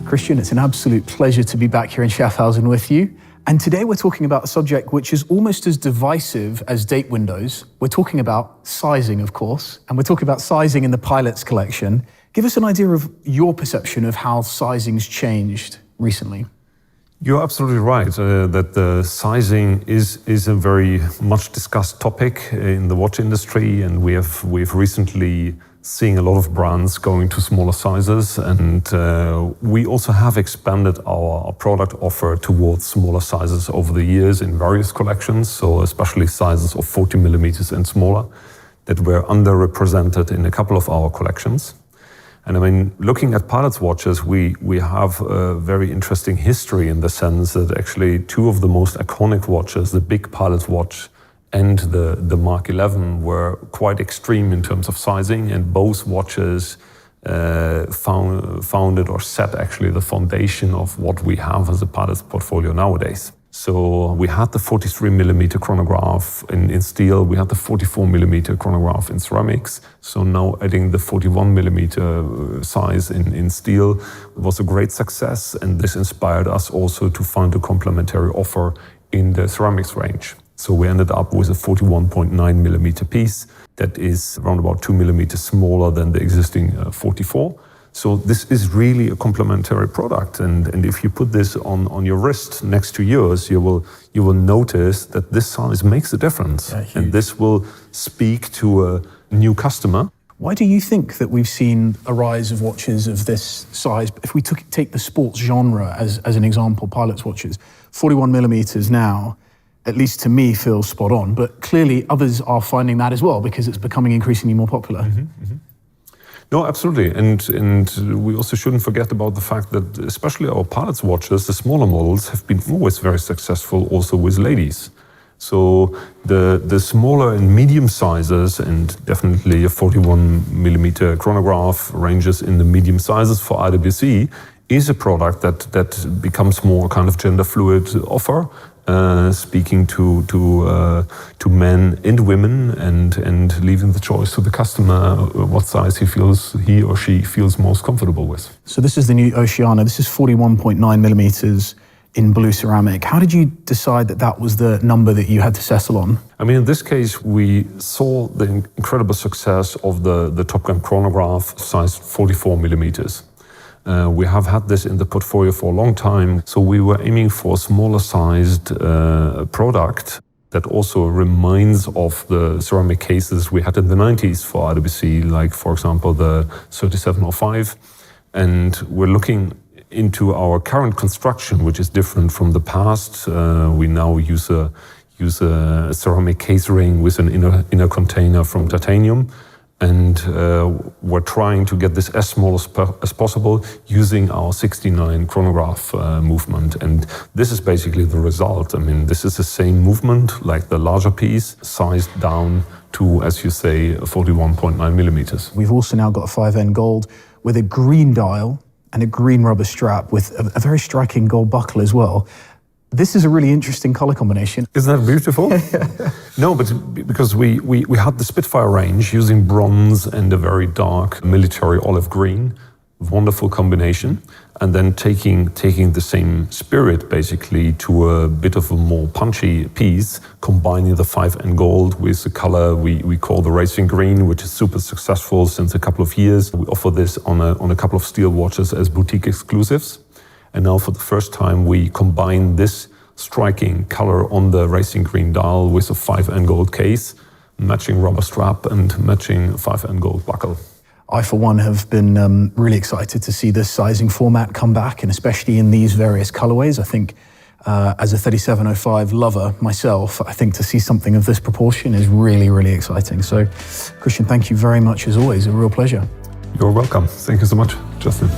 Christian, it's an absolute pleasure to be back here in Schaffhausen with you. And today we're talking about a subject which is almost as divisive as date windows. We're talking about sizing, of course, and we're talking about sizing in the Pilots collection. Give us an idea of your perception of how sizing's changed recently. You're absolutely right that the sizing is a very much discussed topic in the watch industry, and we've recently seen a lot of brands going to smaller sizes, and we also have expanded our product offer towards smaller sizes over the years in various collections, so especially sizes of 40 millimeters and smaller that were underrepresented in a couple of our collections. And I mean, looking at Pilots watches, we have a very interesting history in the sense that actually two of the most iconic watches, the big Pilots watch and the Mark 11, were quite extreme in terms of sizing, and both watches founded or set actually the foundation of what we have as a Pilots portfolio nowadays. So we had the 43 millimeter chronograph in steel, we had the 44 millimeter chronograph in ceramics. So now adding the 41 millimeter size in steel was a great success, and this inspired us also to find a complementary offer in the ceramics range. So we ended up with a 41.9 millimeter piece that is around about 2 millimeters smaller than the existing 44. So this is really a complementary product, and if you put this on your wrist next to yours, you will notice that this size makes a difference, and this will speak to a new customer. Why do you think that we've seen a rise of watches of this size? If we take the sports genre as an example, Pilots watches, 41 millimeters now, at least to me, feels spot on, but clearly others are finding that as well because it's becoming increasingly more popular. No, absolutely, and we also shouldn't forget about the fact that especially our Pilots watches, the smaller models, have been always very successful also with ladies. So the smaller and medium sizes, and definitely a 41 millimeter chronograph ranges in the medium sizes for IWC, is a product that becomes more kind of gender fluid offer. Speaking to men and women, and leaving the choice to the customer what size he or she feels most comfortable with. So this is the new Oceana. This is 41.9 millimeters in blue ceramic. How did you decide that was the number that you had to settle on? I mean, in this case, we saw the incredible success of the Top Gun chronograph size 44 millimeters. We have had this in the portfolio for a long time, so we were aiming for a smaller sized product that also reminds of the ceramic cases we had in the 90s for IWC, like for example the 3705. And we're looking into our current construction, which is different from the past. We now use a ceramic case ring with an inner container from titanium. And we're trying to get this as small as possible using our 69 chronograph movement. And this is basically the result. I mean, this is the same movement like the larger piece, sized down to, as you say, 41.9 millimeters. We've also now got a 5N gold with a green dial and a green rubber strap with a very striking gold buckle as well. This is a really interesting color combination. Isn't that beautiful? No, but because we had the Spitfire range using bronze and a very dark military olive green, wonderful combination, and then taking the same spirit basically to a bit of a more punchy piece, combining the 5N gold with the color we call the racing green, which is super successful since a couple of years. We offer this on a couple of steel watches as boutique exclusives. And now for the first time, we combine this striking color on the racing green dial with a 5N gold case, matching rubber strap and matching 5N gold buckle. I, for one, have been really excited to see this sizing format come back, and especially in these various colorways. I think as a 3705 lover myself, I think to see something of this proportion is really, really exciting. So, Christian, thank you very much as always. A real pleasure. You're welcome. Thank you so much, Justin.